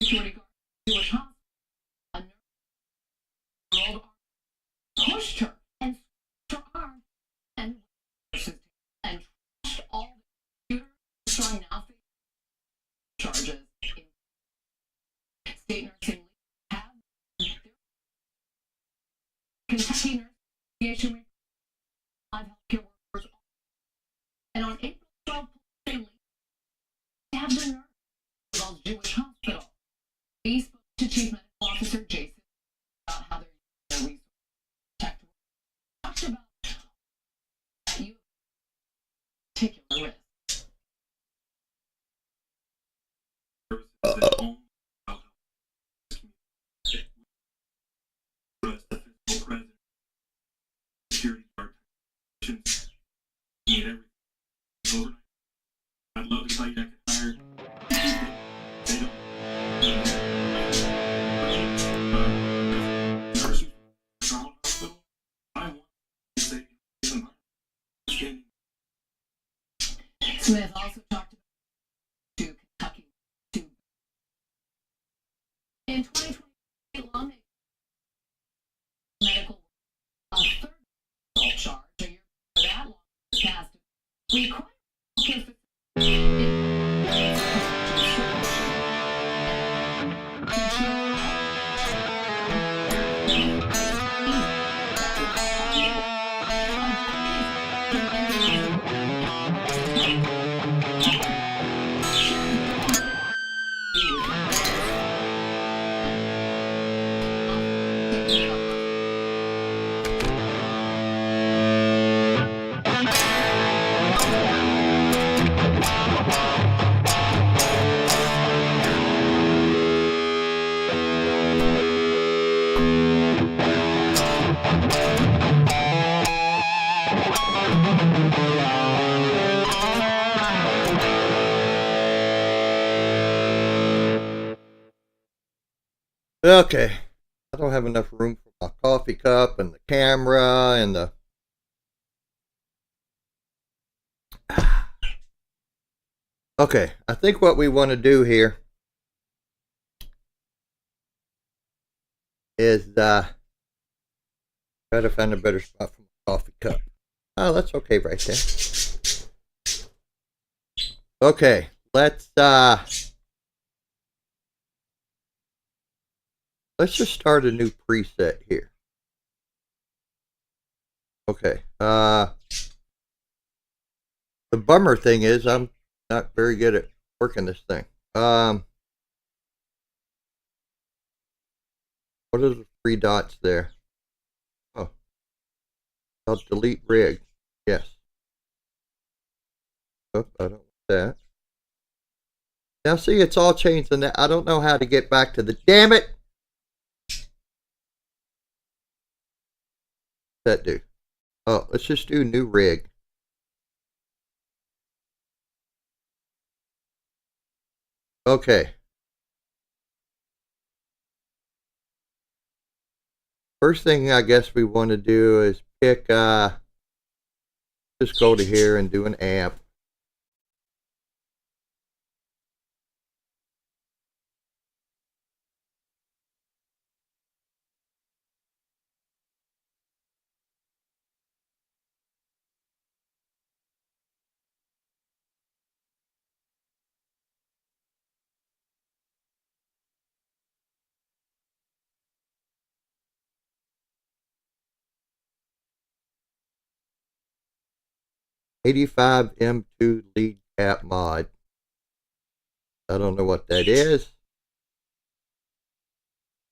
Security guard Jewish hospital. A nurse pushed her and her arm and trashed all the computers, showing now charges. State nursing have Kentucky Nurse Association live healthcare workers, and on April 12th, they have the nurse of Jewish hospital. He spoke to Chief Medical Officer Jason about how they're using their resources to protect workers. Talked about that you particular risk. I'd love to tell you I could hire. They don't. Hospital. I want to say Smith also talked about to Kentucky. In 2020, lawmakers medical a third assault charge a year before that law was passed. Required Okay, I don't have enough room for my coffee cup and the camera and the... Okay, I think what we want to do here is try to find a better spot for my coffee cup. Oh, that's okay right there. Okay, let's just start a new preset here. Okay. The bummer thing is I'm not very good at working this thing. What are the three dots there? Oh. I'll delete rig. Yes. Oh, I don't want that. Now see, it's all changed in that. I don't know how to get back to the... Damn it! That do? Oh, let's just do new rig. Okay. First thing I guess we want to do is pick just go to here and do an amp. '85 M2 lead cap mod. I don't know what that is,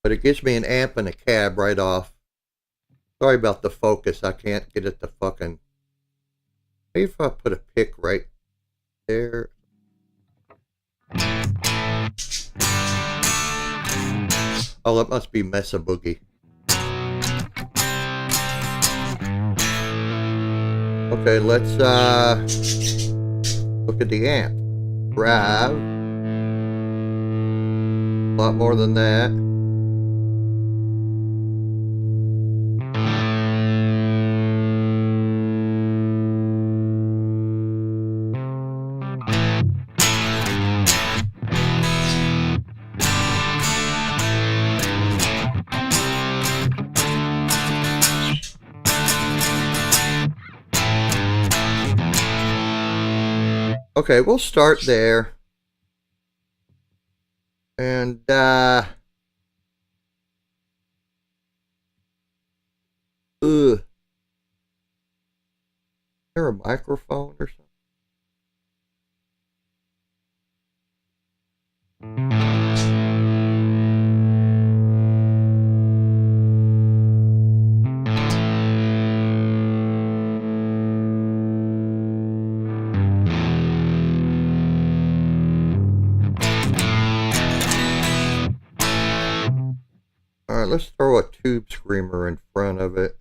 but it gives me an amp and a cab right off. Sorry about the focus. I can't get it to fucking... Maybe if I put a pick right there. Oh, that must be Mesa Boogie. Okay, let's look at the amp. Drive. A lot more than that. Okay, we'll start there. And, ugh. Is there a microphone or something? Alright, let's throw a tube screamer in front of it.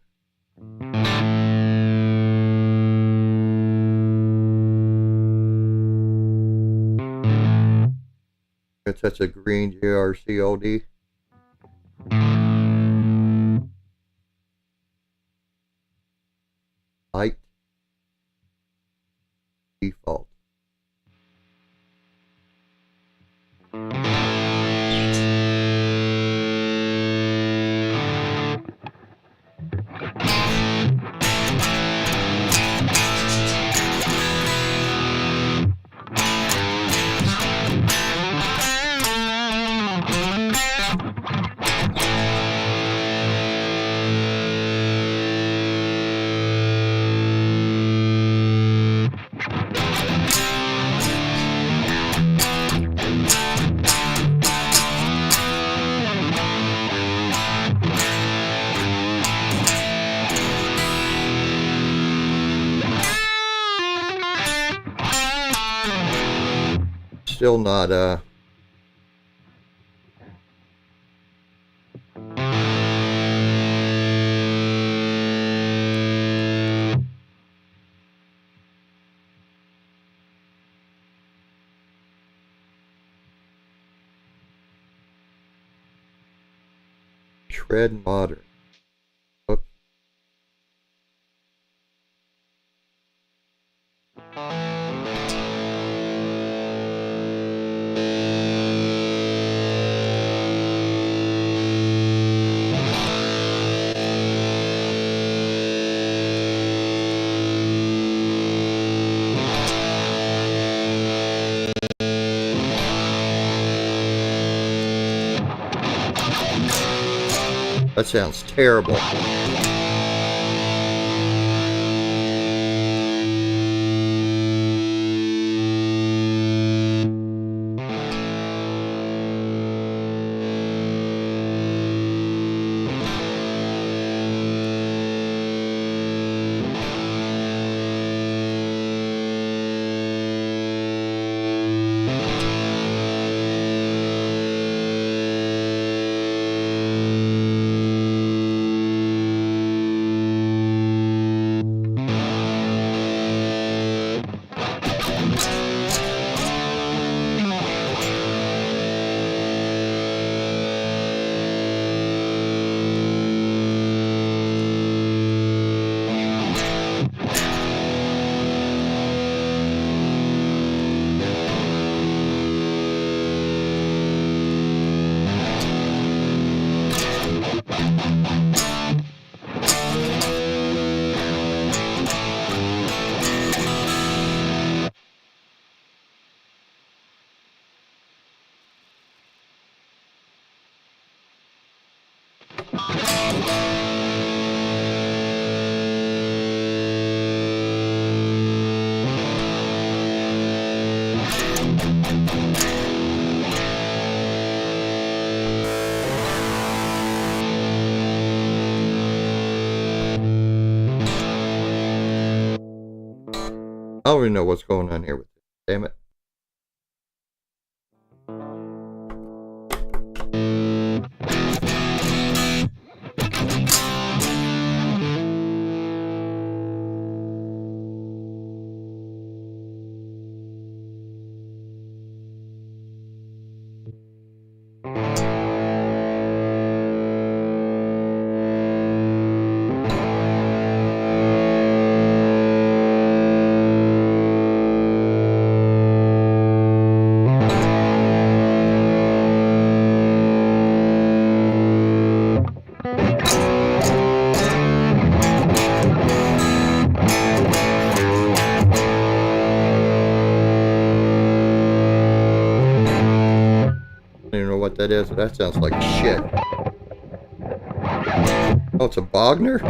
Guess that's a green GRCOD. Light. Default. Still not, Shred Modern. Oops. That sounds terrible. I don't even know what's going on here with this. Damn it. even know what that is, but that sounds like shit. Oh, it's a Bogner?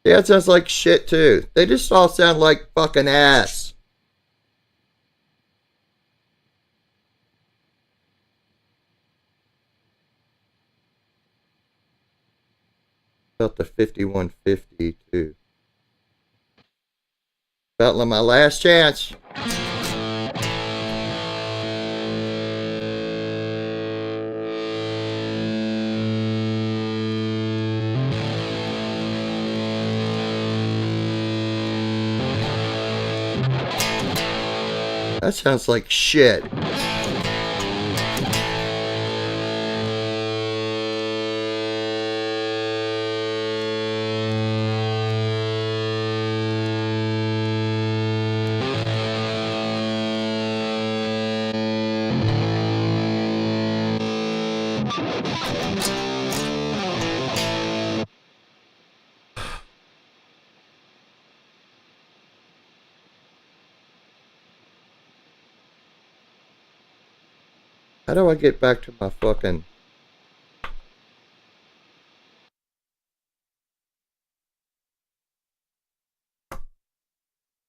Yeah, it sounds like shit too. They just all sound like fucking ass. About the 5150 too. About my last chance. That sounds like shit. How do I get back to my fucking...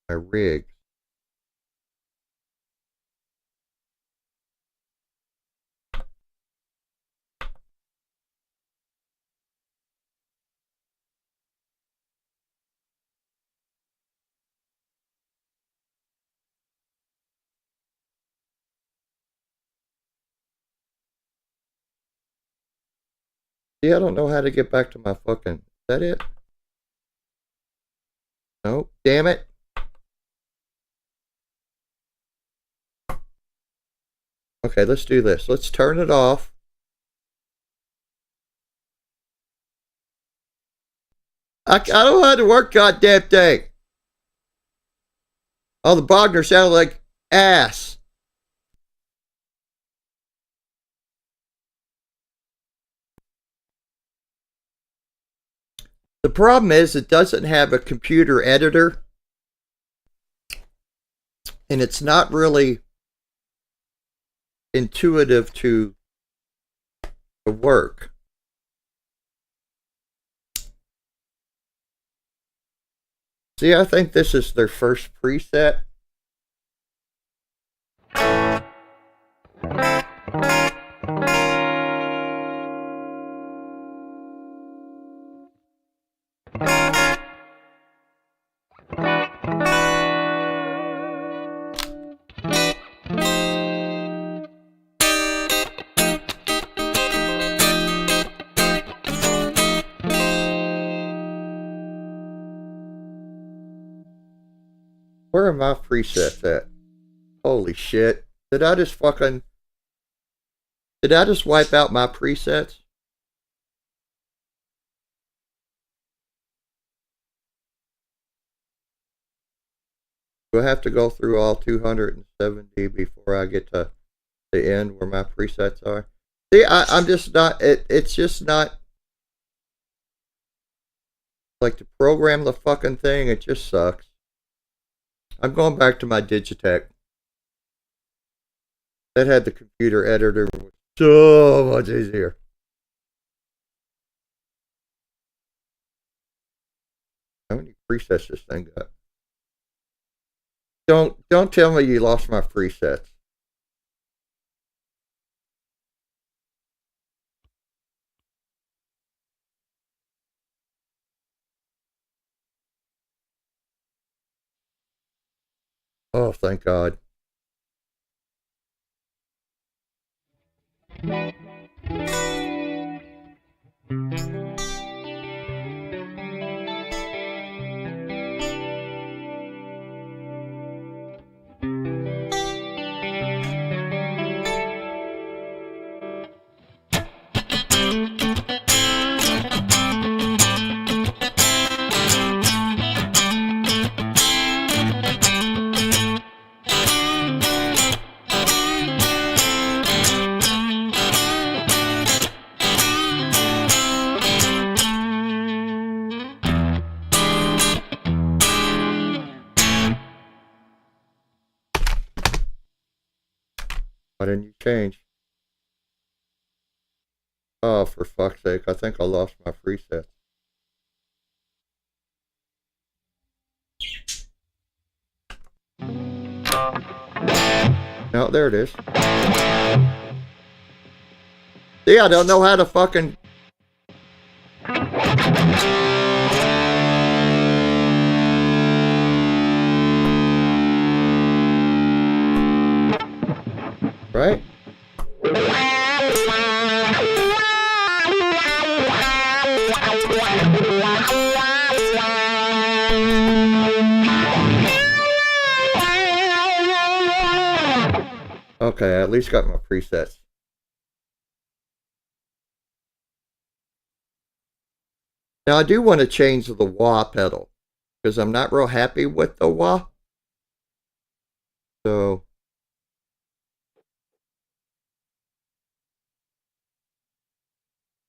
my rig? See, I don't know how to get back to my fucking... Is that it? Nope. Damn it. Okay, let's do this. Let's turn it off. I don't know how to work goddamn thing. Oh, the Bogner sounded like ass. The problem is it doesn't have a computer editor. And it's not really intuitive to work. See, I think this is their first preset. Where are my presets at? Holy shit. Did I just fucking... Did I just wipe out my presets? Do I have to go through all 270 before I get to the end where my presets are? See, I'm just not, it's just not, like, to program the fucking thing, it just sucks. I'm going back to my Digitech. That had the computer editor, so much easier. How many presets this thing got? Don't tell me you lost my presets. Oh, thank God. Why didn't you change? Oh, for fuck's sake, I think I lost my presets. No, there it is. See, I don't know how to fucking... Right? Okay, I at least got my presets. Now I do want to change the wah pedal because I'm not real happy with the wah. So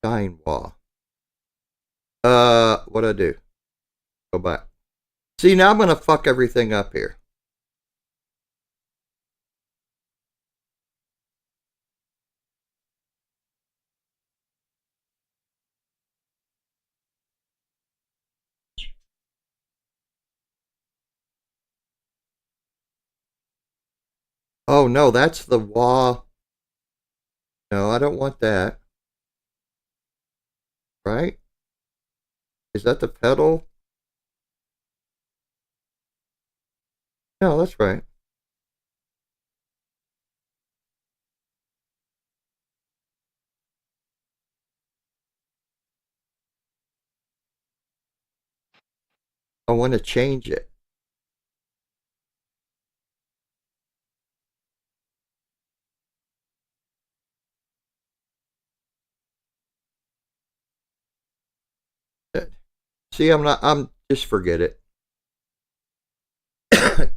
dying wah. What do I do? Go back. See, now I'm gonna fuck everything up here. Oh no, that's the wah. No, I don't want that. Right? Is that the pedal? No, that's right. I want to change it. See, I'm just forget it.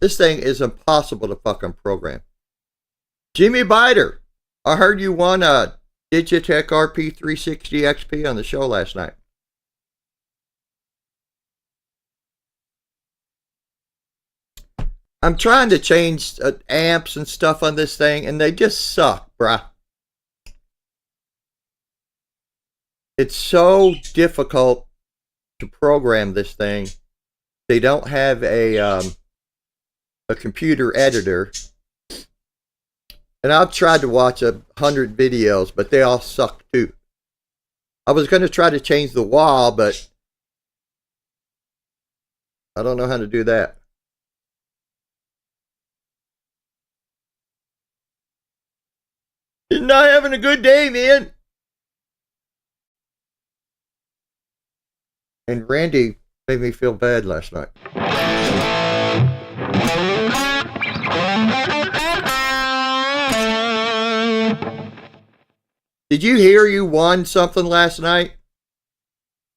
This thing is impossible to fucking program. Jimmy Biter, I heard you won a Digitech RP360 XP on the show last night. I'm trying to change amps and stuff on this thing, and they just suck, bruh. It's so difficult to program this thing. They don't have a computer editor, and I've tried to watch 100 videos, but they all suck too. I was going to try to change the wah, but I don't know how to do that. You're not having a good day, man. And Randy made me feel bad last night. Did you hear you won something last night?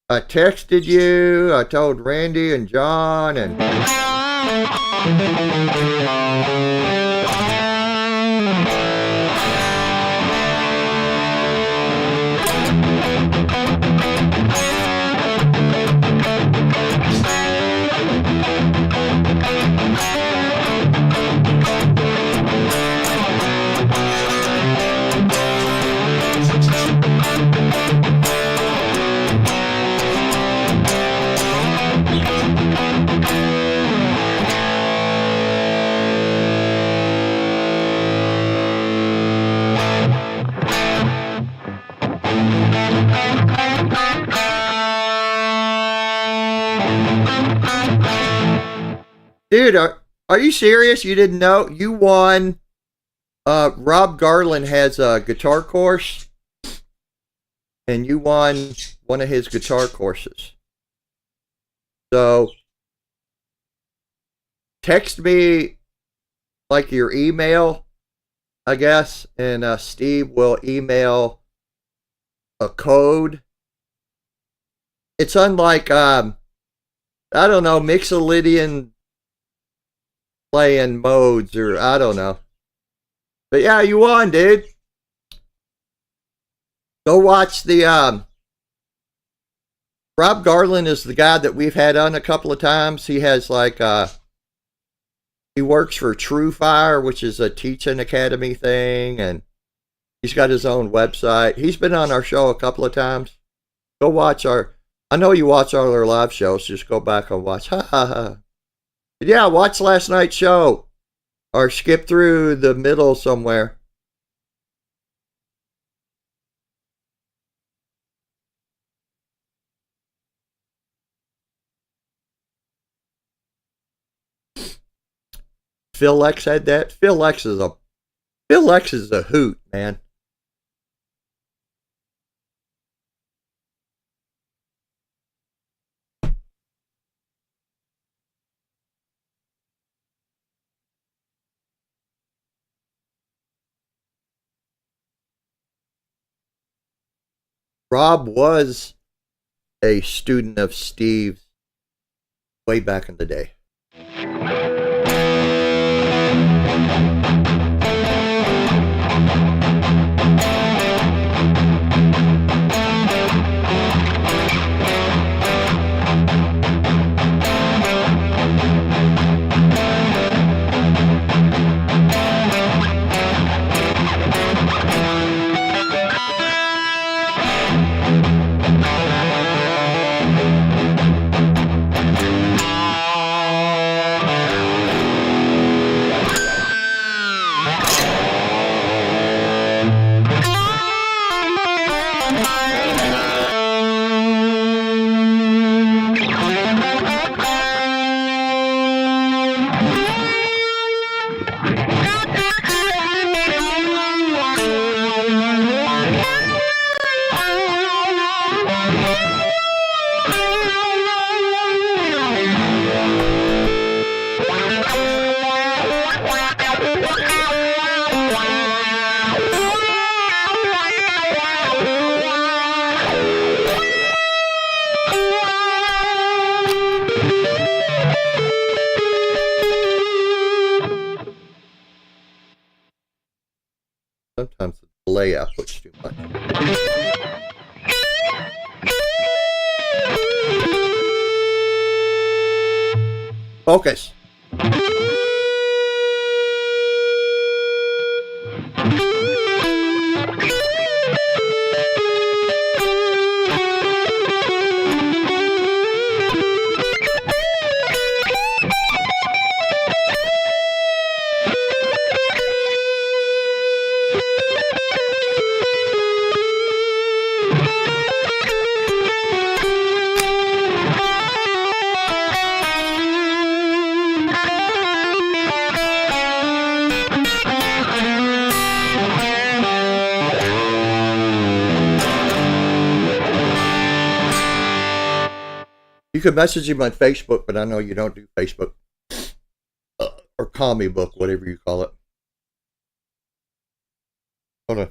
I texted you. I told Randy and John and. Dude, are you serious? You didn't know? You won. Rob Garland has a guitar course, and you won one of his guitar courses. So, text me like your email, I guess, and Steve will email a code. It's unlike, I don't know, Mixolydian playing modes, or I don't know. But yeah, you won, dude. Go watch the Rob Garland is the guy that we've had on a couple of times. He has like he works for True Fire, which is a teaching academy thing, and he's got his own website. He's been on our show a couple of times. Go watch I know you watch all our live shows. Just go back and watch. Ha ha ha. But yeah, watch last night's show. Or skip through the middle somewhere. Phil Lex had that. Phil Lex is a hoot, man. Rob was a student of Steve's way back in the day. Sometimes the delay output's too much. Focus. You can message him on Facebook, but I know you don't do Facebook. Or Commie Book, whatever you call it. Hold on.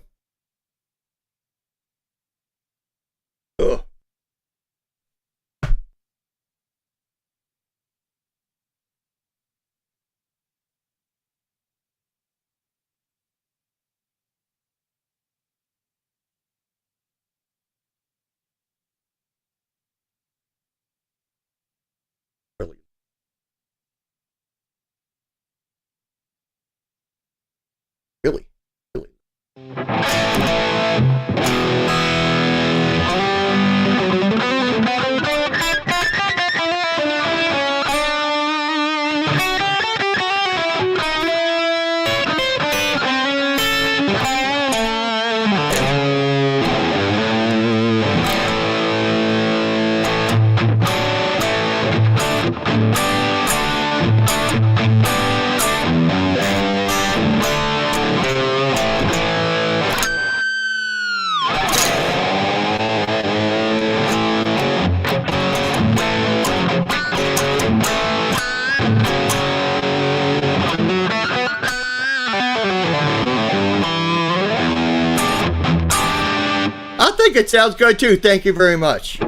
I think it sounds good too. Thank you very much.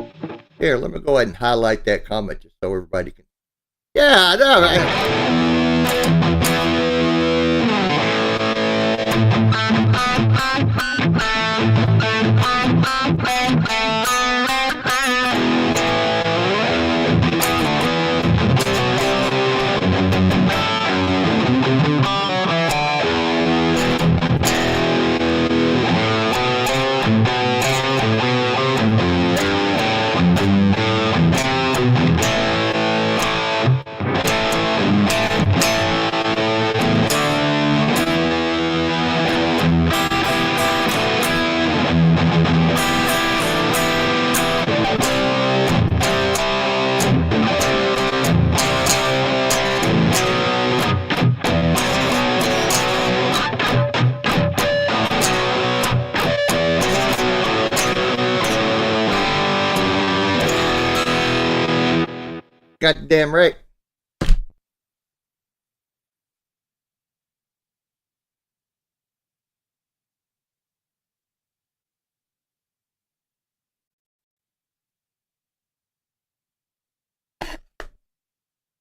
Here, let me go ahead and highlight that comment just so everybody can. Yeah, I know, right? Goddamn right.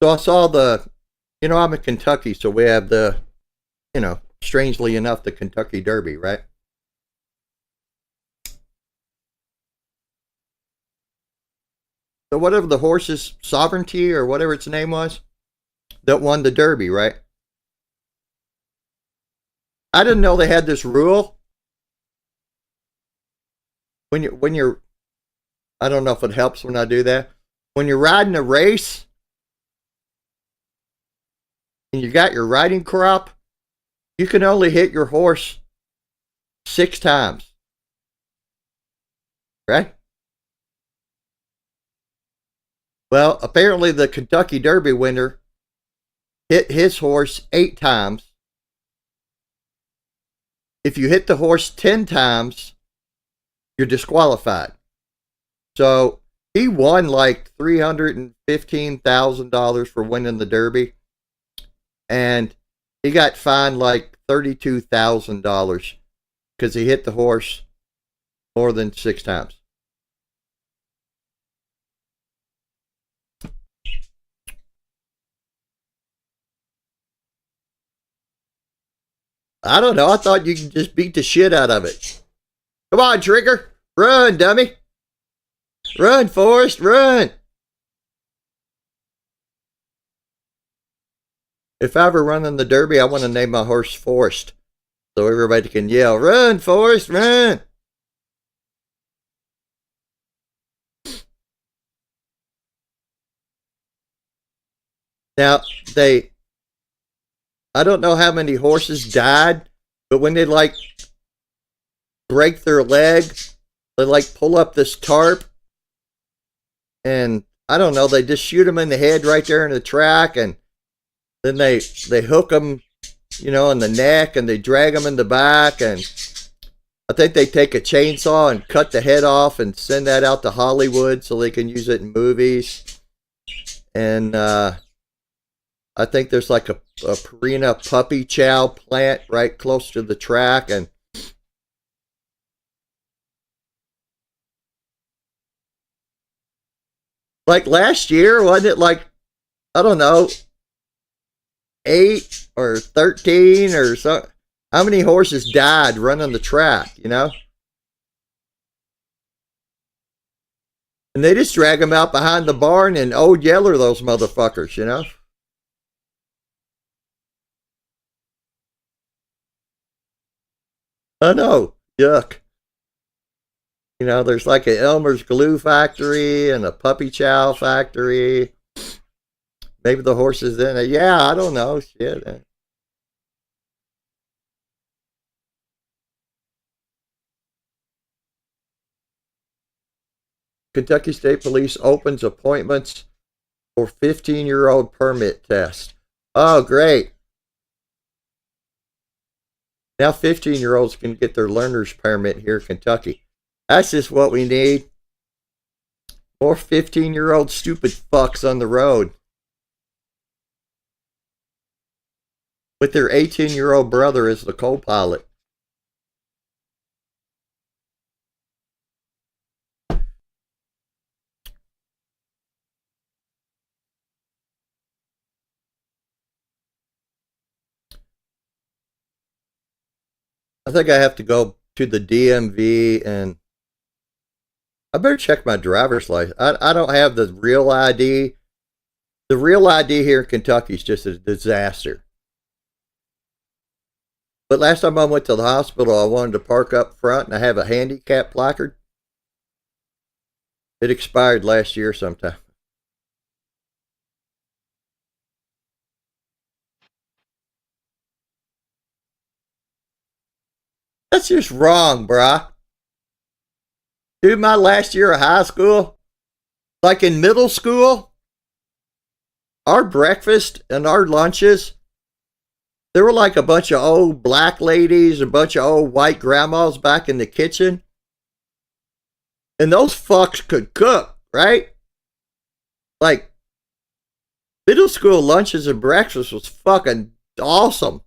So I saw I'm in Kentucky, so we have strangely enough, the Kentucky Derby, right? So whatever the horse's Sovereignty or whatever its name was, that won the Derby, right? I didn't know they had this rule. When you're, I don't know if it helps when I do that. When you're riding a race and you got your riding crop, you can only hit your horse 6 times. Right? Well, apparently the Kentucky Derby winner hit his horse 8 times. If you hit the horse 10 times, you're disqualified. So he won like $315,000 for winning the Derby. And he got fined like $32,000 because he hit the horse more than 6 times. I don't know. I thought you could just beat the shit out of it. Come on, Trigger. Run, dummy. Run, Forrest. Run. If I ever run in the Derby, I want to name my horse Forrest. So everybody can yell, run, Forrest, run. Now, I don't know how many horses died, but when they like break their leg, they like pull up this tarp and I don't know, they just shoot them in the head right there in the track, and then they hook them, in the neck, and they drag them in the back, and I think they take a chainsaw and cut the head off and send that out to Hollywood so they can use it in movies. And I think there's like a Purina puppy chow plant right close to the track, and like last year, wasn't it like, I don't know, 8 or 13 or so? How many horses died running the track, And they just drag them out behind the barn and Old Yeller those motherfuckers, I know, yuck. There's like an Elmer's glue factory and a puppy chow factory. Maybe the horses in it. Yeah, I don't know. Shit. Kentucky State Police opens appointments for 15-year-old permit test. Oh, great. Now 15-year-olds can get their learner's permit here in Kentucky. That's just what we need. More 15-year-old stupid fucks on the road. With their 18-year-old brother as the co-pilot. I think I have to go to the DMV, and I better check my driver's license. I don't have the real ID. The real ID here in Kentucky is just a disaster. But last time I went to the hospital, I wanted to park up front, and I have a handicap placard. It expired last year sometime. That's just wrong, bruh. Dude, my last year of high school, like in middle school, our breakfast and our lunches, there were like a bunch of old black ladies, a bunch of old white grandmas back in the kitchen. And those fucks could cook, right? Like, middle school lunches and breakfast was fucking awesome.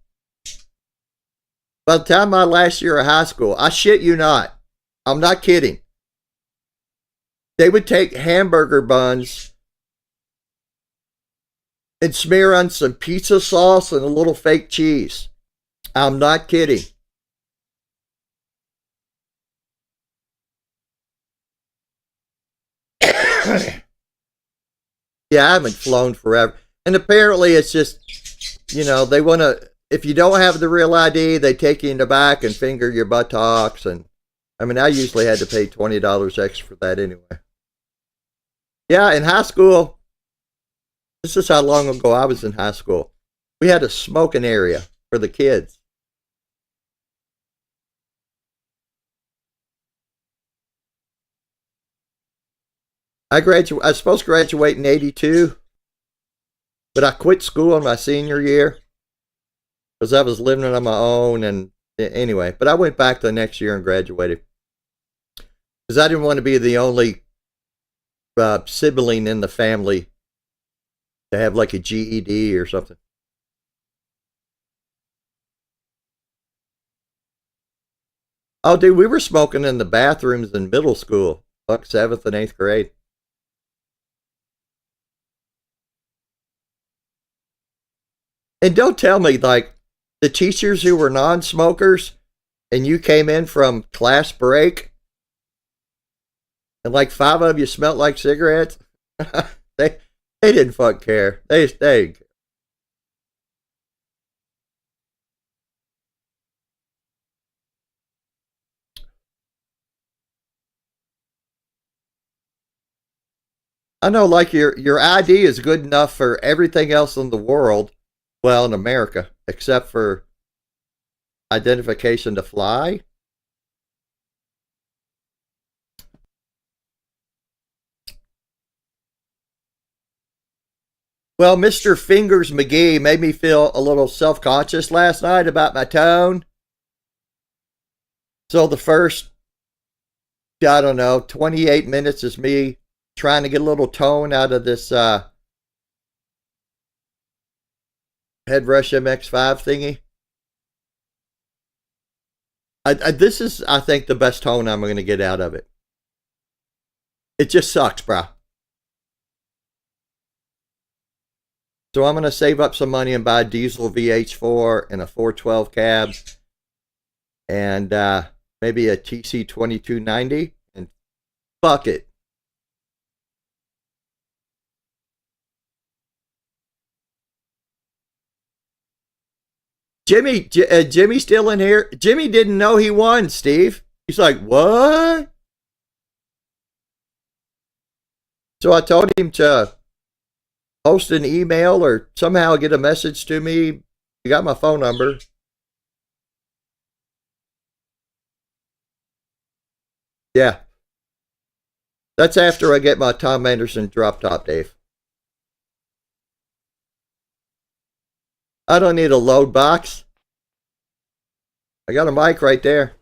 By the time my last year of high school, I shit you not, I'm not kidding, they would take hamburger buns and smear on some pizza sauce and a little fake cheese. I'm not kidding. Yeah, I haven't flown forever. And apparently it's just, they want to, if you don't have the real ID, they take you in the back and finger your buttocks. And I mean, I usually had to pay $20 extra for that anyway. Yeah, in high school, this is how long ago I was in high school. We had a smoking area for the kids. I was supposed to graduate in 82, but I quit school in my senior year because I was living on my own. And anyway, but I went back the next year and graduated because I didn't want to be the only sibling in the family to have like a GED or something. Oh, dude, we were smoking in the bathrooms in middle school, like 7th and 8th grade. And don't tell me, like, the teachers who were non-smokers and you came in from class break and like 5 of you smelled like cigarettes. they didn't fuck care. They I know, like, your ID is good enough for everything else in the world. Well, in America, except for identification to fly. Well, Mr. Fingers McGee made me feel a little self-conscious last night about my tone. So the first, I don't know, 28 minutes is me trying to get a little tone out of this Headrush MX5 thingy. This is, I think, the best tone I'm going to get out of it. It just sucks, bro. So I'm going to save up some money and buy a diesel VH4 and a 412 cab and maybe a TC 2290 and fuck it. Jimmy still in here? Jimmy didn't know he won, Steve. He's like, what? So I told him to post an email or somehow get a message to me. You got my phone number. Yeah. That's after I get my Tom Anderson drop top, Dave. I don't need a load box. I got a mic right there.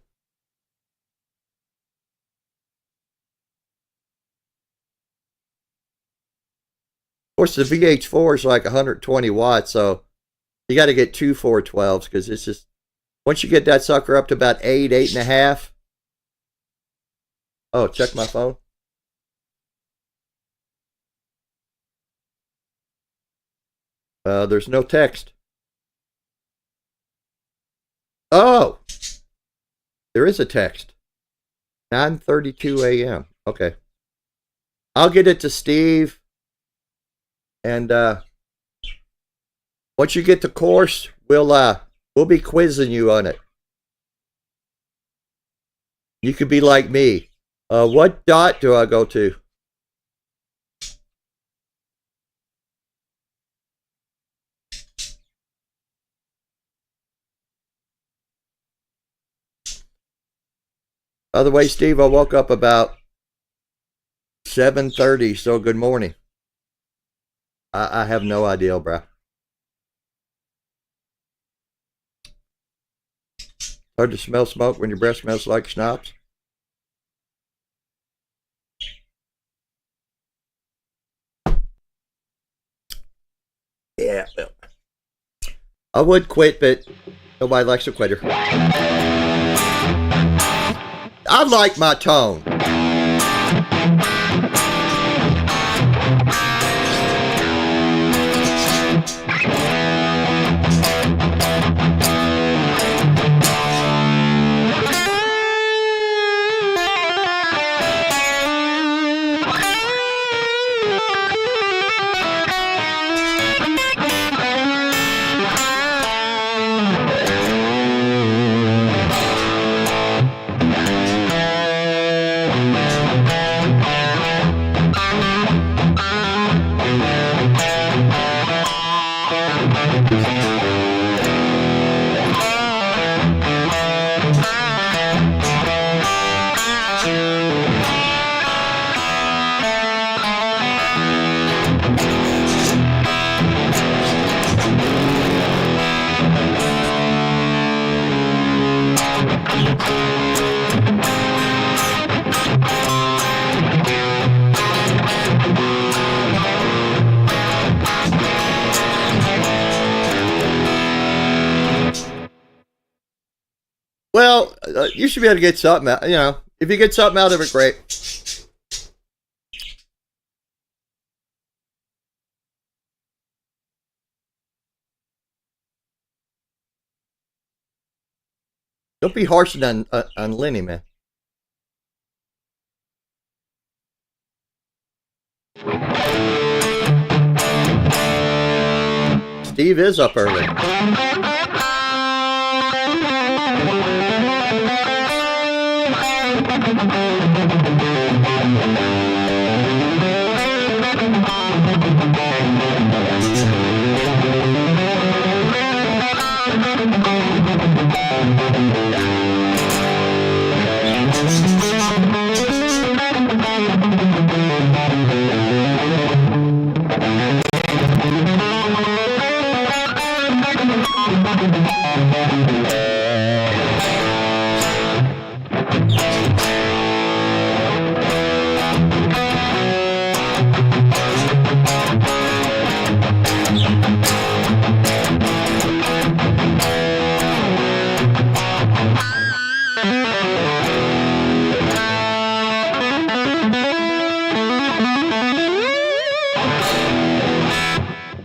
Of course, the VH4 is like 120 watts, so you got to get two 412s because it's just, once you get that sucker up to about 8.5. Oh, check my phone. There's no text. Oh, There is a text. 9:32 a.m. Okay. I'll get it to Steve. And once you get the course, we'll be quizzing you on it. You could be like me. What dot do I go to? By the way, Steve, I woke up about 7:30, so good morning. I have no idea, bro. Hard to smell smoke when your breath smells like schnapps. Yeah, well, I would quit, but nobody likes a quitter. I like my tone. Well, you should be able to get something out. You know, if you get something out of it, great. Don't be harsh on Lenny, man. Steve is up early.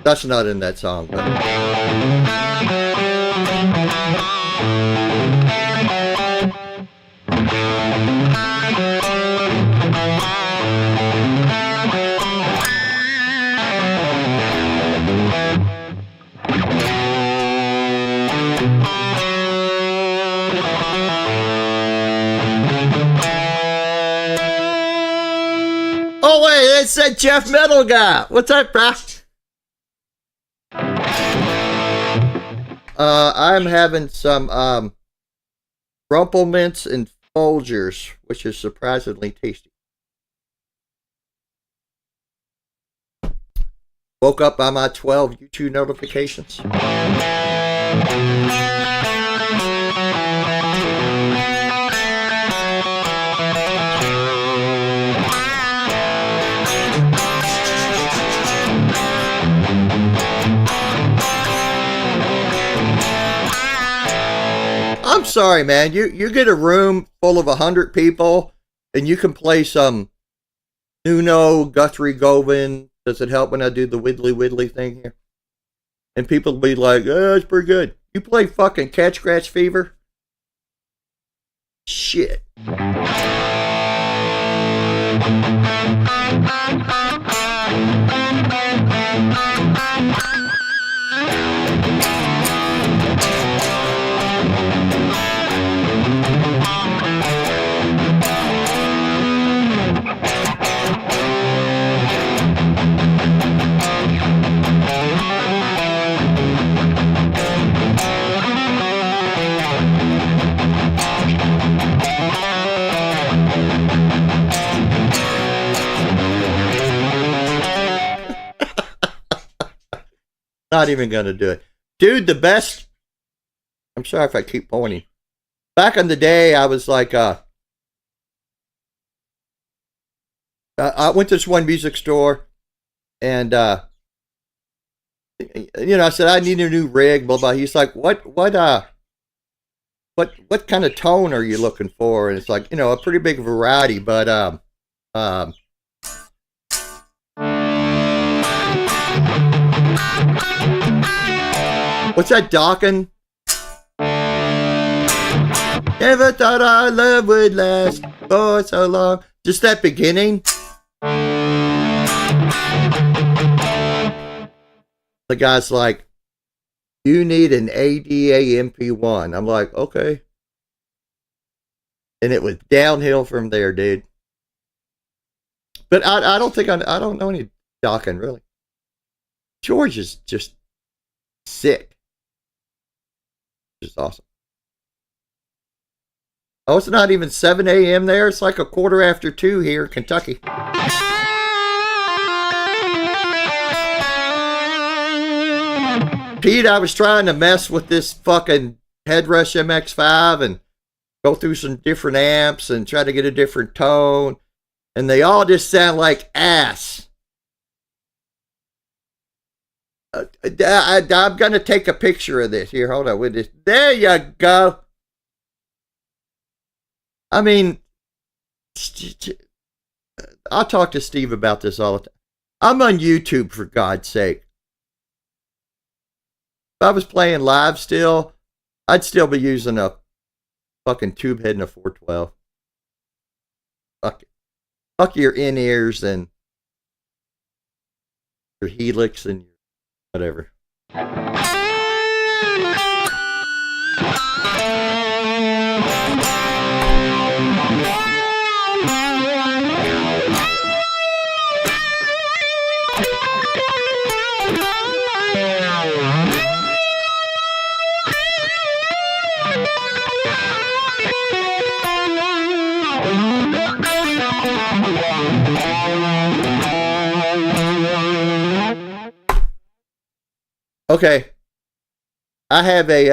That's not in that song. Oh wait, it's that Jeff Metal guy. What's up, bruh? I'm having some Rumple Mints and Folgers, which is surprisingly tasty. Woke up by my 12 YouTube notifications. I'm sorry, man. You get a room full of 100 people, and you can play some Nuno, Guthrie Govan. Does it help when I do the widdly thing here? And people will be like, oh, it's pretty good. You play fucking Cat Scratch Fever? shit. Not even gonna do it. Dude, the best. I'm sorry if I keep pointing. Back in the day, I was like, I went to this one music store, and I said I need a new rig, blah blah. He's like, what kind of tone are you looking for? And it's like, a pretty big variety, but what's that, Dawkins? Never thought our love would last for so long. Just that beginning. The guy's like, you need an ADA MP1. I'm like, okay. And it was downhill from there, dude. But I don't know any Dawkins, really. George is just sick. Which is awesome. Oh, it's not even 7 a.m. there. It's like 2:15 here in Kentucky. Pete, I was trying to mess with this fucking Headrush MX5 and go through some different amps and try to get a different tone. And they all just sound like ass. I'm going to take a picture of this. Here, hold on with this. There you go. I mean, I'll talk to Steve about this all the time. I'm on YouTube, for God's sake. If I was playing live still, I'd still be using a fucking tube head and a 412. Fuck it. Fuck your in-ears and your Helix and your whatever. Okay. I have a,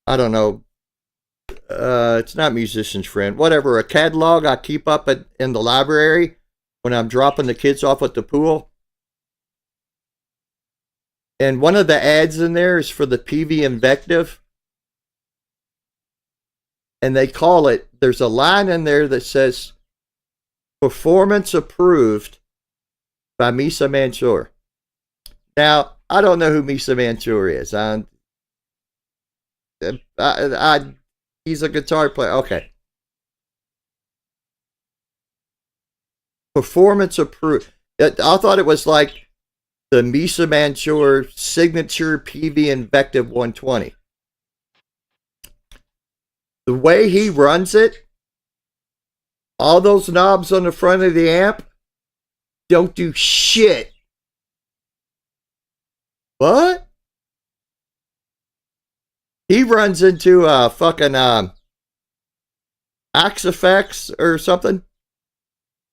I don't know, it's not Musician's Friend, whatever, a catalog I keep up in the library when I'm dropping the kids off at the pool. And one of the ads in there is for the PV Invective. And they call it, there's a line in there that says, performance approved by Misa Mansour. Now, I don't know who Misa Mansour is. He's a guitar player. Okay. Performance approved. I thought it was like the Misa Mansour signature PV Invective 120. The way he runs it, all those knobs on the front of the amp don't do shit. What? He runs into a fucking Axe-Fx or something,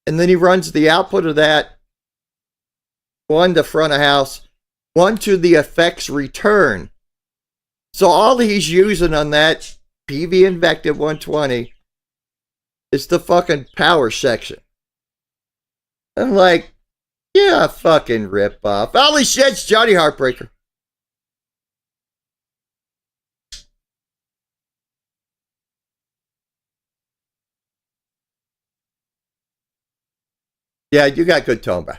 and then he runs the output of that, one to front of house, one to the effects return. So all he's using on that PV Invective 120 is the fucking power section. I'm like, yeah, fucking rip off. Holy shit, it's Johnny Heartbreaker. Yeah, you got good tone, bro.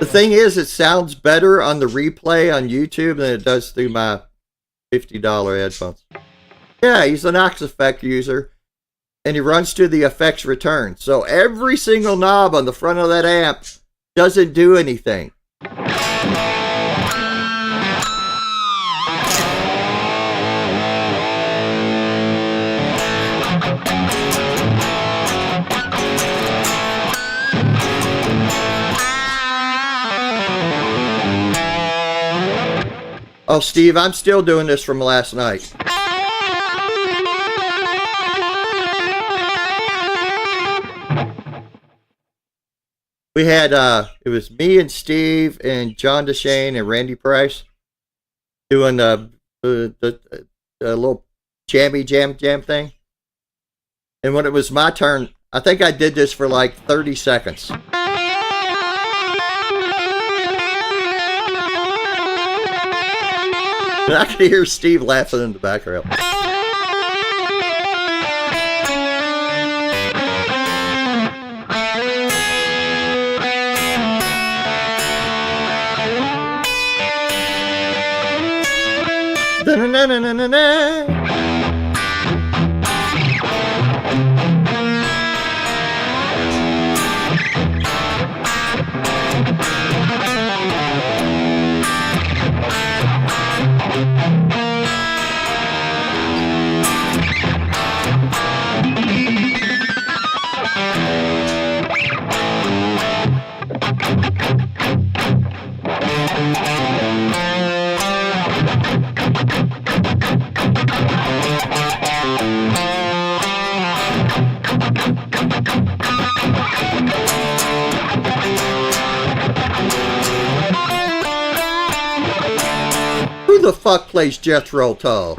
thing is, it sounds better on the replay on YouTube than it does through my $50 headphones. Yeah, he's an Aux Effect user, and he runs to the effects return. So every single knob on the front of that amp doesn't do anything. Oh, Steve, I'm still doing this from last night. We had, it was me and Steve and John DeShane and Randy Price doing the little jammy jam thing. And when it was my turn, I think I did this for like 30 seconds. And I could hear Steve laughing in the background. Da-na-na-na-na-na. Who the fuck plays Jethro Tull?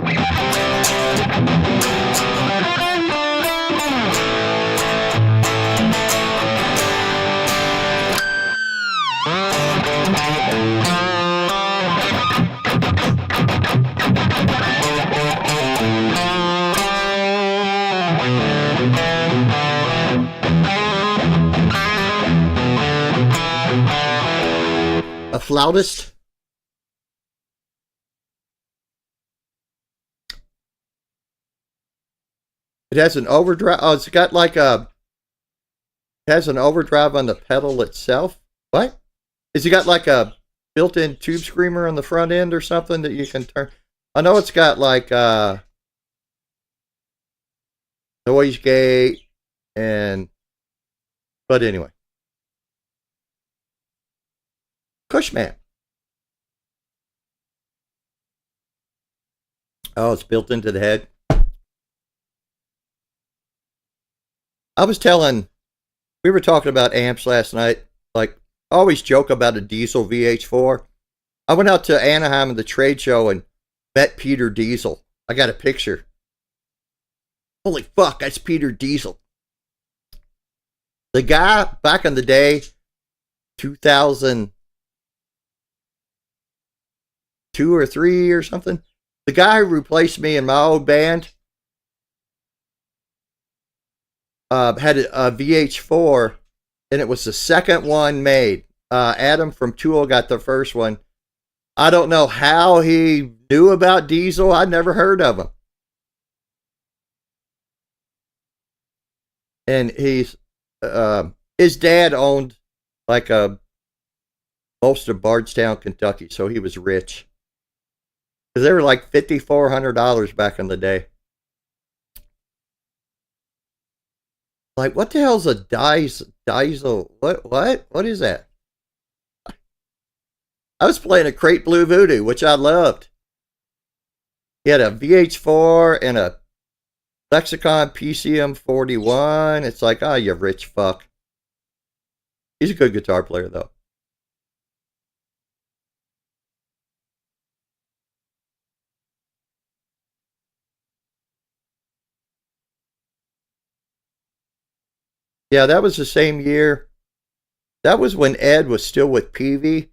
A flautist? It has an overdrive. Oh, it's got like a. It has an overdrive on the pedal itself. What? Has it got like a built-in tube screamer on the front end or something that you can turn? I know it's got like noise gate and. But anyway. Cushman. Oh, it's built into the head. We were talking about amps last night. Like, I always joke about a Diesel VH4. I went out to Anaheim at the trade show and met Peter Diesel. I got a picture. Holy fuck, that's Peter Diesel. The guy back in the day, 2002 or 3 or something, the guy who replaced me in my old band, had a VH4, and it was the second one made. Adam from Tool got the first one. I don't know how he knew about Diesel. I'd never heard of him. And his dad owned like most of Bardstown, Kentucky, so he was rich. Because they were like $5,400 back in the day. Like, what the hell's a Diesel? What is that? I was playing a Crate Blue Voodoo, which I loved. He had a VH4 and a Lexicon PCM 41. It's like, oh, you rich fuck. He's a good guitar player, though. Yeah, that was the same year. That was when Ed was still with Peavey,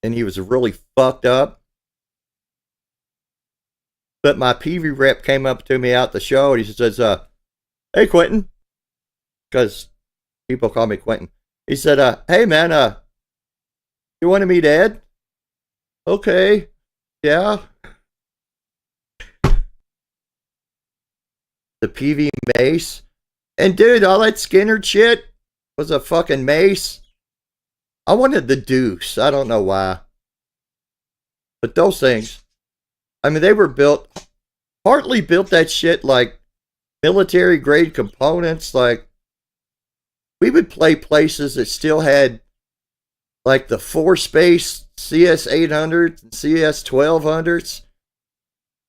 and he was really fucked up. But my Peavey rep came up to me out the show, and he says, hey, Quentin, because people call me Quentin. He said, hey, man, You want to meet Ed? Okay. Yeah. The PV mace. And dude, all that Skinner shit was a fucking mace. I wanted the Deuce. I don't know why. But those things, I mean, they were built, partly built that shit like military grade components. Like, we would play places that still had like the 4-space CS 800s and CS 1200s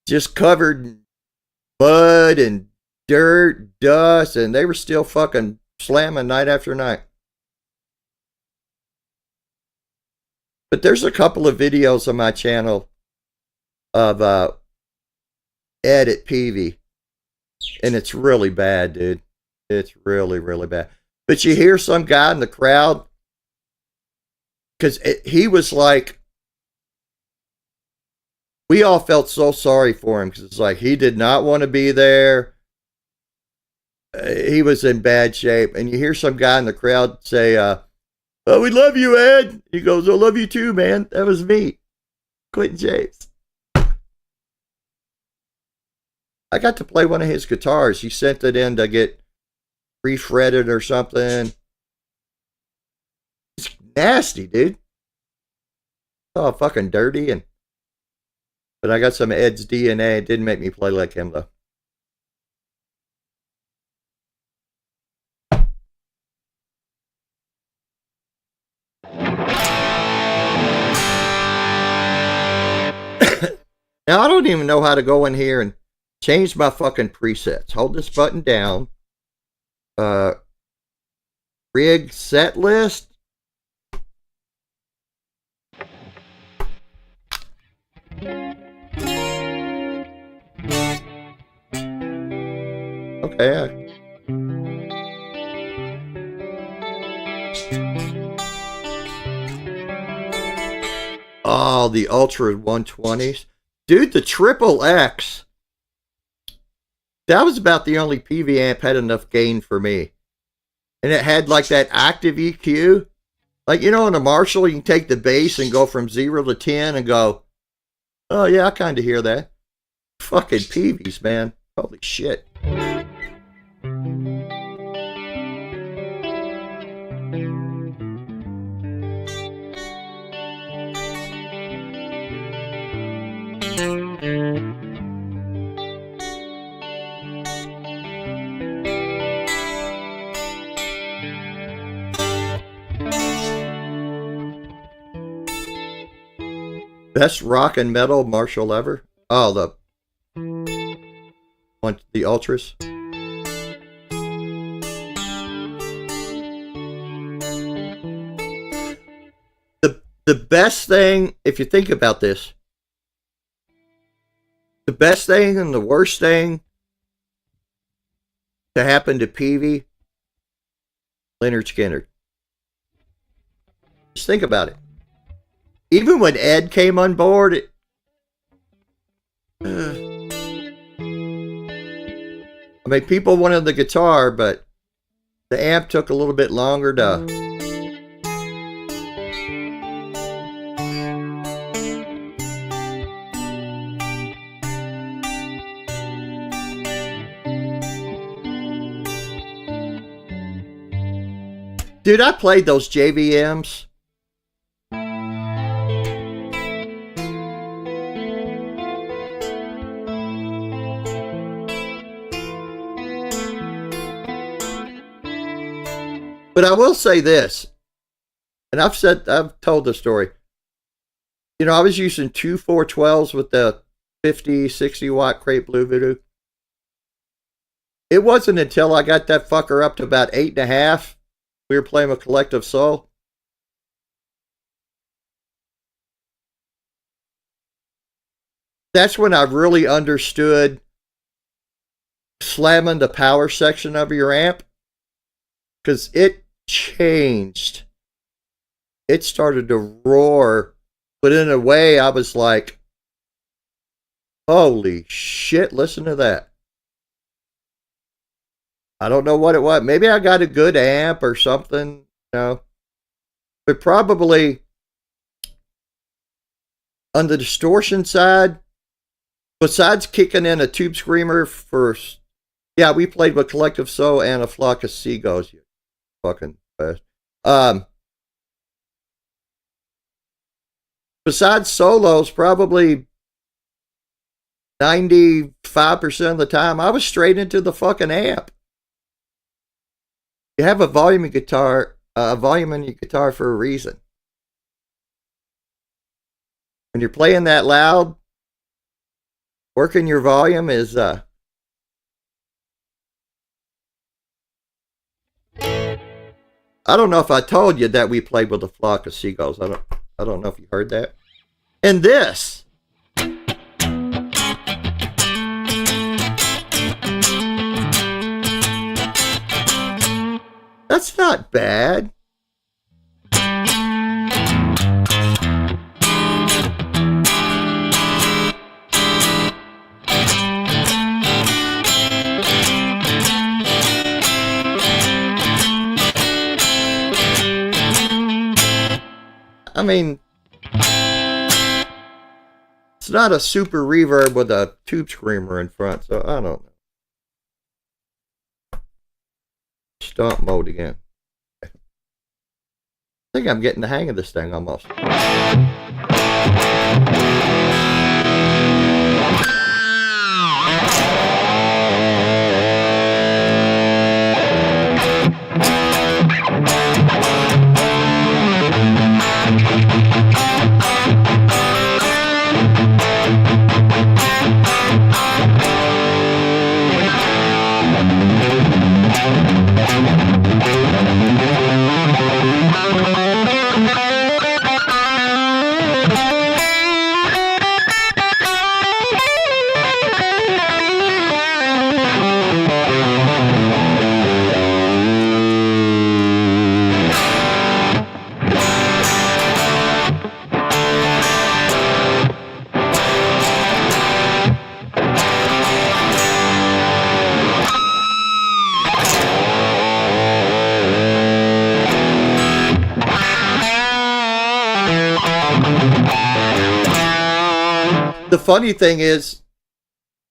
just covered in mud and dirt, dust, and they were still fucking slamming night after night. But there's a couple of videos on my channel of Ed at Peavey, and it's really bad, dude. It's really, really bad. But you hear some guy in the crowd, because he was like, we all felt so sorry for him, because it's like he did not want to be there. He was in bad shape. And you hear some guy in the crowd say, "Oh, we love you, Ed." He goes, "I love you too, man. That was me, Quentin James." I got to play one of his guitars. He sent it in to get refretted or something. It's nasty, dude. It's all fucking dirty. But I got some Ed's DNA. It didn't make me play like him, though. Now, I don't even know how to go in here and change my fucking presets. Hold this button down. Rig set list. Okay. Oh, the Ultra 120s. Dude, the Triple X. That was about the only PV amp had enough gain for me. And it had like that active EQ. Like, you know, in a Marshall, you can take the bass and go from 0 to 10 and go, "Oh, yeah, I kind of hear that." Fucking PVs, man. Holy shit. Best rock and metal Marshall ever? Oh, the Ultras. The best thing, if you think about this, the best thing and the worst thing to happen to Peavey, Lynyrd Skynyrd. Just think about it. Even when Ed came on board, I mean, people wanted the guitar, but the amp took a little bit longer to... Dude, I played those JVMs. But I will say this, and I've told the story. You know, I was using two 412s with the 50, 60 watt Crate Blue Voodoo. It wasn't until I got that fucker up to about 8.5. We were playing with Collective Soul. That's when I really understood slamming the power section of your amp. Because it changed. It started to roar. But in a way, I was like, holy shit, listen to that. I don't know what it was. Maybe I got a good amp or something, you know. But probably On the distortion side, besides kicking in a tube screamer for, yeah, we played with Collective Soul and a Flock of Seagulls. You fucking best. Besides solos, probably 95% of the time, I was straight into the fucking amp. You have a volume in your guitar for a reason. When you're playing that loud, working your volume is I don't know if I told you that we played with a Flock of Seagulls. I don't know if you heard that. And this. That's not bad. I mean, it's not a super reverb with a tube screamer in front, so I don't know. Stomp mode again. I think I'm getting the hang of this thing almost. The funny thing is,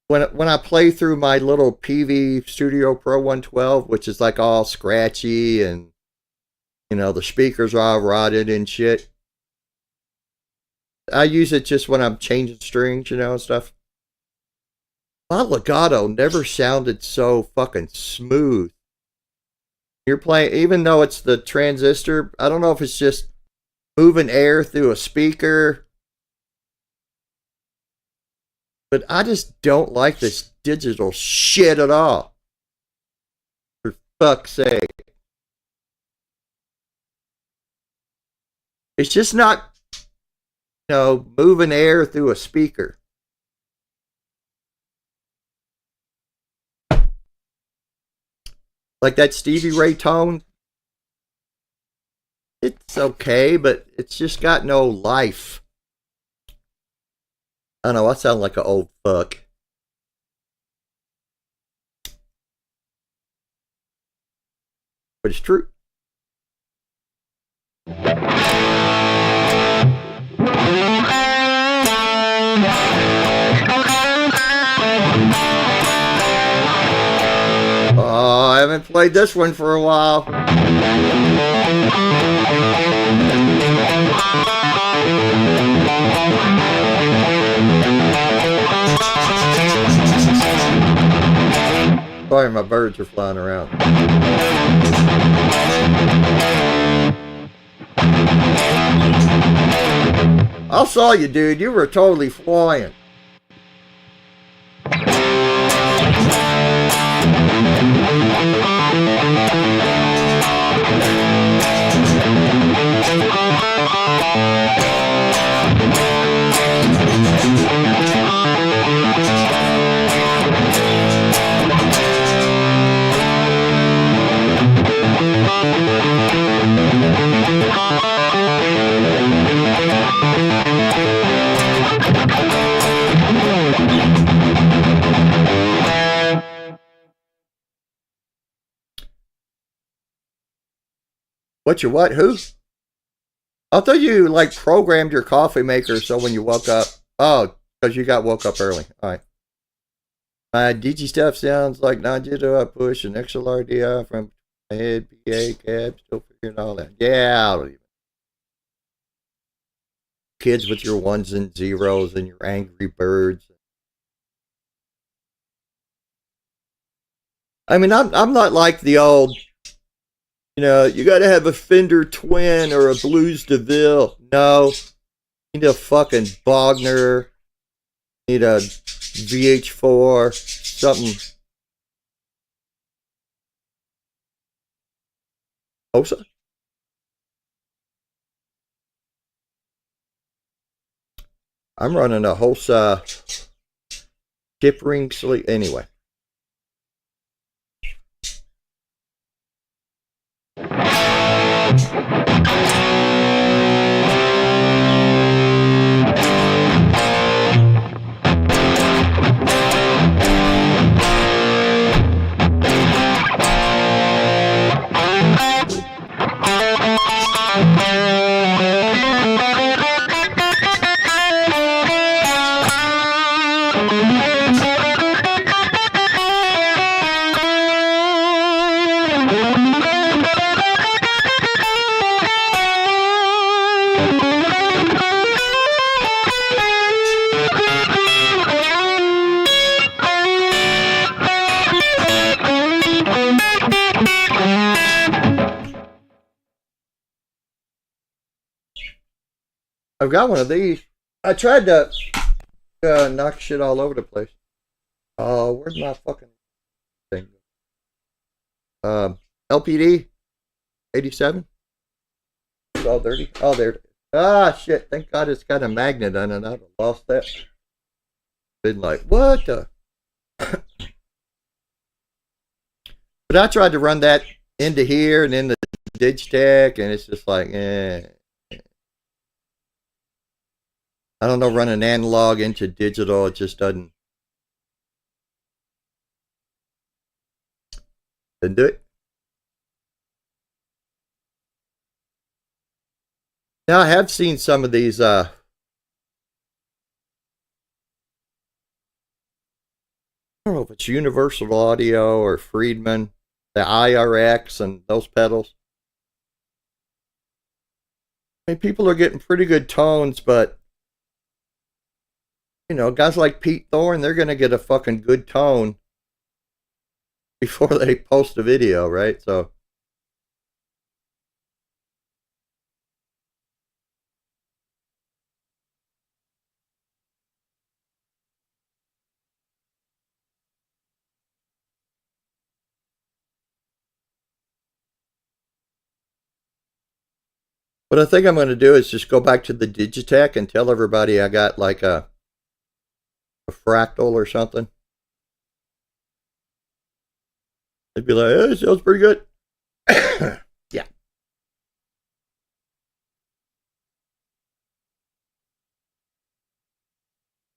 when I play through my little PV Studio Pro 112, which is like all scratchy and, you know, the speakers are all rotted and shit, I use it just when I'm changing strings, you know, and stuff. My legato never sounded so fucking smooth. You're playing, even though it's the transistor, I don't know if it's just moving air through a speaker, but I just don't like this digital shit at all. For fuck's sake. It's just not, you know, moving air through a speaker. Like that Stevie Ray tone. It's okay, but it's just got no life. I don't know, I sound like an old fuck. But it's true. Oh, I haven't played this one for a while. Sorry, my birds are flying around. I saw you, dude. You were totally flying. What you what? Who? I thought you like programmed your coffee maker so when you woke up. Oh, because you got woke up early. All right. My DG stuff sounds like non-digital. I push an XLRDI from my head, PA, cab, still figuring all that. Yeah, I don't even. Kids with your ones and zeros and your Angry Birds. I mean, I'm not like the old, you know, you got to have a Fender Twin or a Blues DeVille. No, you need a fucking Bogner. You need a VH4, something. Hosa? I'm running a Hosa chip ring sleeve. Anyway. I've got one of these. I tried to knock shit all over the place. Oh, where's my fucking thing? LPD 87. It's all dirty. Oh, there. Ah, shit. Thank God it's got a magnet on it. I'd have lost that. Been like, what the? But I tried to run that into here and into Digitech, and it's just like, I don't know, running analog into digital, it just didn't do it. Now I have seen some of these I don't know if it's Universal Audio or Friedman, the IRX and those pedals. I mean, people are getting pretty good tones, but you know, guys like Pete Thorne, they're going to get a fucking good tone before they post a video, right? So. What I think I'm going to do is just go back to the Digitech and tell everybody I got like a fractal or something. They'd be like, hey, it sounds pretty good. Yeah.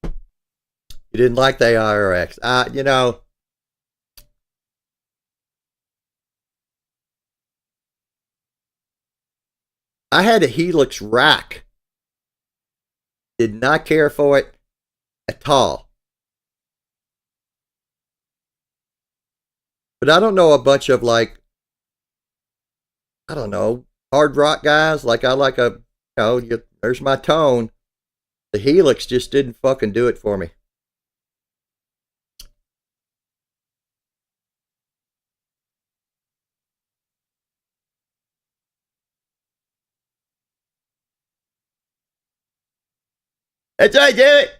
You didn't like the IRX. You know, I had a Helix rack. Did not care for it at all. But I don't know a bunch of like, I don't know, hard rock guys. Like I like a, you know, there's my tone. The Helix just didn't fucking do it for me. That's right, damn it.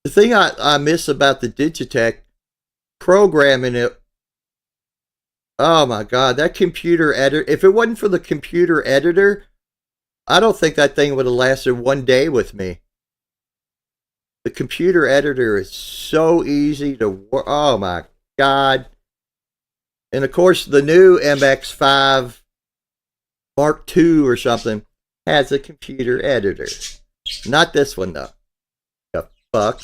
The thing I miss about the Digitech programming it, oh my God, that computer editor, if it wasn't for the computer editor, I don't think that thing would have lasted one day with me. The computer editor is so easy to work. Oh my God. And of course, the new MX5 Mark II or something has a computer editor. Not this one, though. The fuck.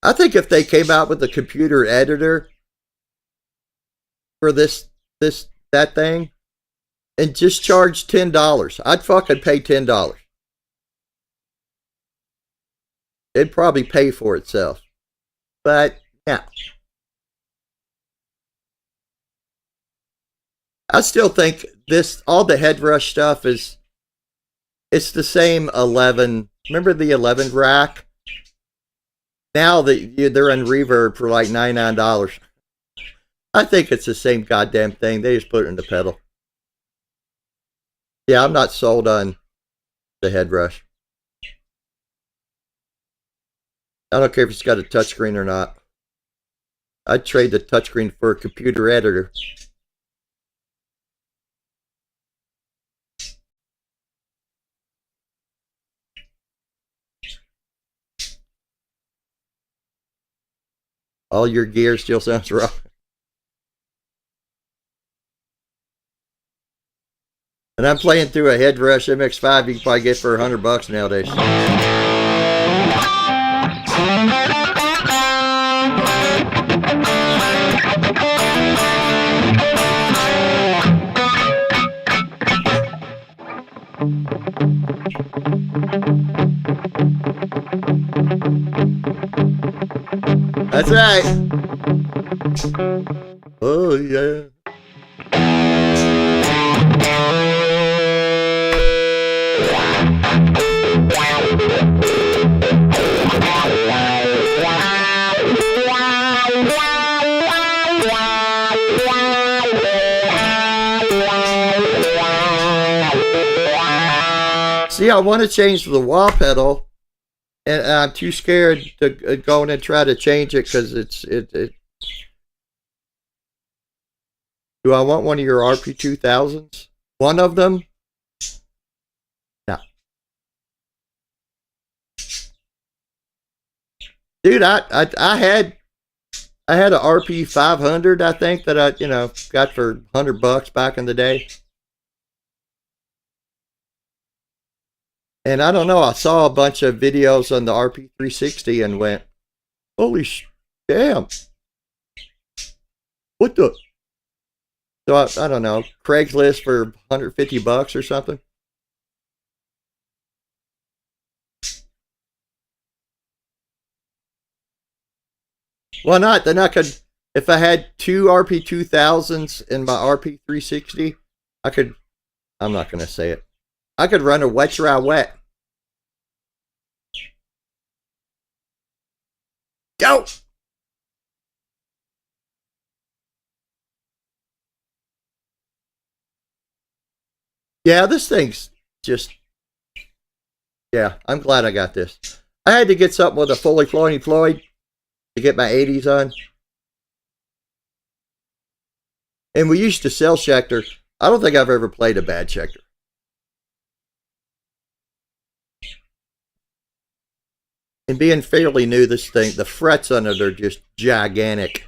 I think if they came out with a computer editor for that thing and just charged $10, I'd fucking pay $10. It'd probably pay for itself. But yeah. I still think all the headrush stuff it's the same 11. Remember the 11 rack? Now they're in Reverb for like $99. I think it's the same goddamn thing. They just put it in the pedal. Yeah, I'm not sold on the headrush. I don't care if it's got a touchscreen or not. I'd trade the touchscreen for a computer editor. All your gear still sounds wrong. And I'm playing through a Headrush MX5 you can probably get for $100 nowadays. That's right. Oh, yeah. See, I want to change the wah pedal, and I'm too scared to go in and try to change it because it. Do I want one of your RP2000s? One of them? No. Dude, I had a RP500, I think, that I got for $100 back in the day. And I don't know, I saw a bunch of videos on the RP360 and went, holy damn. What the? So I don't know, Craigslist for $150 or something. Why not? Then I could, if I had two RP2000s in my RP360, I'm not going to say it. I could run a wet dry wet. Go! Yeah, this thing's just... Yeah, I'm glad I got this. I had to get something with a fully Floyd to get my 80s on. And we used to sell Schecter. I don't think I've ever played a bad Schecter. And being fairly new, this thing, the frets on it are just gigantic.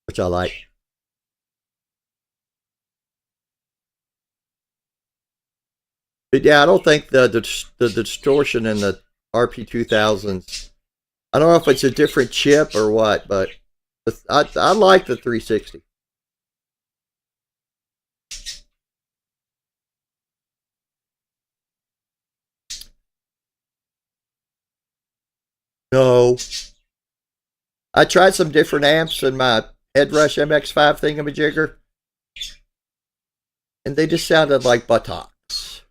Which I like. But yeah, I don't think the distortion in the RP2000s, I don't know if it's a different chip or what, but I like the 360. No. I tried some different amps in my Headrush MX5 thingamajigger, and they just sounded like buttocks.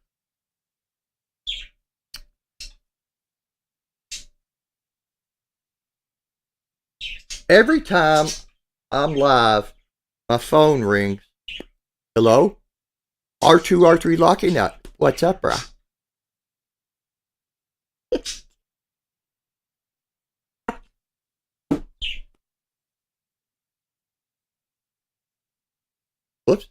Every time I'm live, my phone rings. Hello? R2, R3 Locking Nut. What's up, brah? Whoops.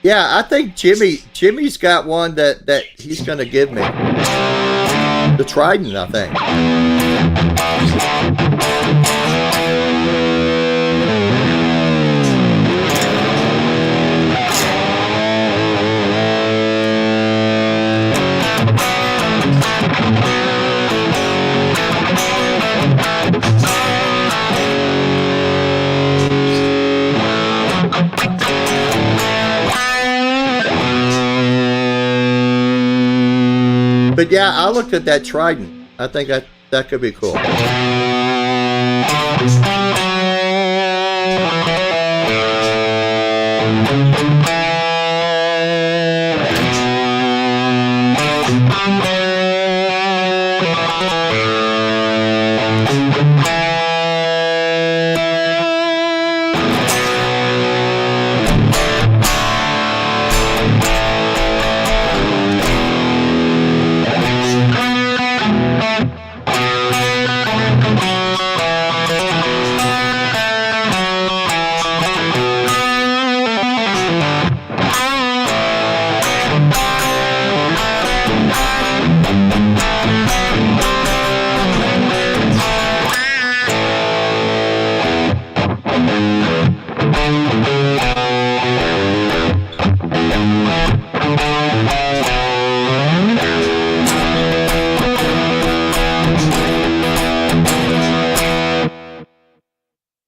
Yeah, I think Jimmy's got one that he's gonna give me. The Trident, I think. But yeah, I looked at that Trident. I think that could be cool.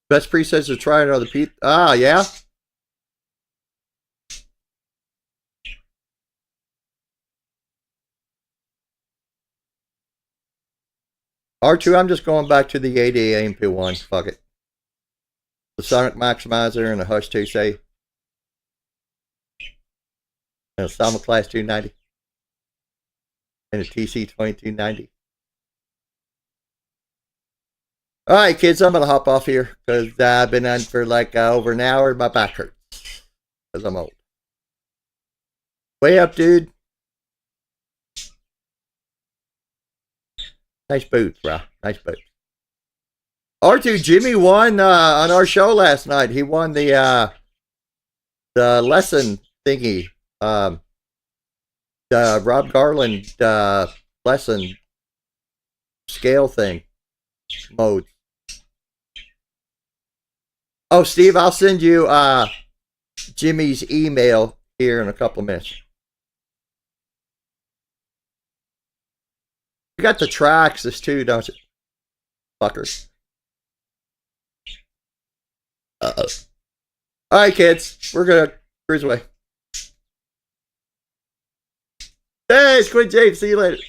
Best presets to try another Pete. Ah, yeah. R2, I'm just going back to the 80 AMP1. Fuck it. The Sonic Maximizer and the Hush 2C. And a Soma Class 290. And a TC 2290. Alright, kids, I'm going to hop off here because I've been on for like over an hour and my back hurts because I'm old. Way up, dude. Nice boots, bro. Nice boots. R2, Jimmy won on our show last night. He won the lesson thingy. The Rob Garland lesson scale thing. Mode. Oh, Steve, I'll send you Jimmy's email here in a couple of minutes. You got the tracks, this too, don't you? Fuckers. Alright, kids. We're gonna cruise away. Hey, Squid James. See you later.